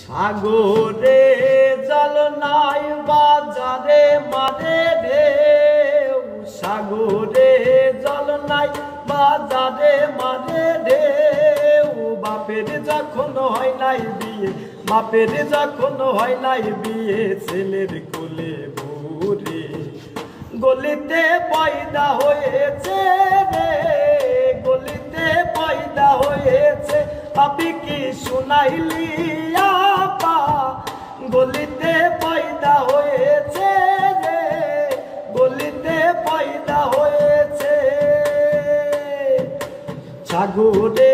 সাগরে জল নাই বাজারে মারে ঢেউ, সাগরে জল নাই বাজারে মারে ঢেউ। বাপের যখন হয় নাই বিয়ে, বাপের যখন হয় নাই বিয়ে, ছেলের কোলে ভরে গলিতে পয়দা হয়েছে রে, গলিতে পয়দা হয়েছে। পাপি কি শুনাইলি আপা, গলিতে পয়দা হয়েছে রে, গলিতে পয়দা হয়েছে। সাগরে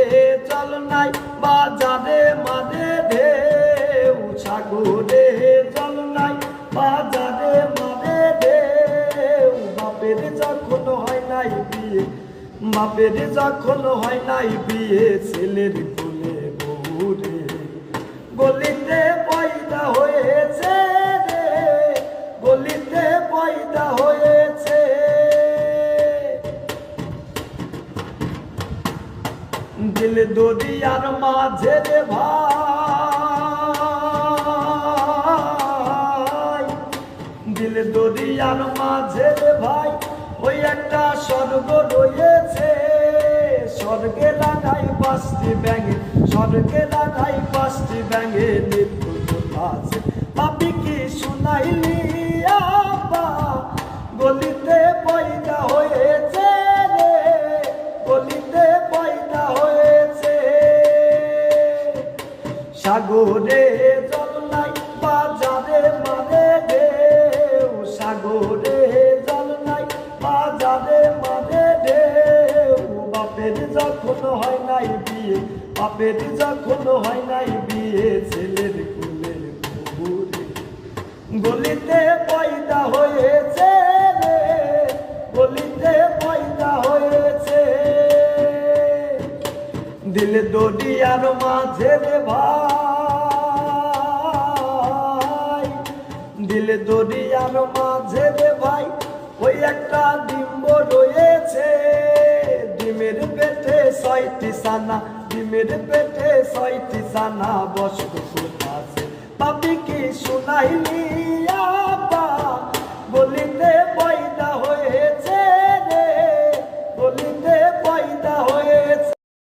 জল নাই বাজারে মারে ঢেউ, সাগরে জল নাই বাজারে মারে ঢেউ। বাপের যখন হয় নাই বিয়ে, বাপের যখন হয় নাই বিয়ে, ছেলের কোলে বউরে গলিতে পয়দা হয়েছে রে, গলিতে পয়দা হয়েছে। দিল দরিয়ার মাঝে রে ভাই, দিল দরিয়ার মাঝে রে ভাই, ওই একটা স্বর্গ রয়েছে। স্বর্গে লাগাই 5টি ব্যাঙে, স্বর্গে লাগাই 5টি ব্যাঙে নিত্য আছে। পাপি কি শুনাইলি আপা, গলিতে পয়দা হয়েছে রে, গলিতে পয়দা হয়েছে। সাগরে জল নাই বাজারে মারে ঢেউ, সাগরে জল নাই বাজারে মারে ঢেউ। বাপের যখন হয় নাই বিয়ে, বাপের যখন হয় নাই বিয়ে, ছেলের কোলের বউরে গলিতে পয়দা হয়েছে রে, গলিতে পয়দা হয়েছে। দিল দরিয়ার মাঝে রে ভাই, দিল দরিয়ার মাঝে রে ভাই, ওই একটা ডিম্ব রয়েছে। ডিমের পেটে 6টি ছানা, ডিমের পেটে 6টি ছানা বসত আছে। পাপি কি শুনাইলি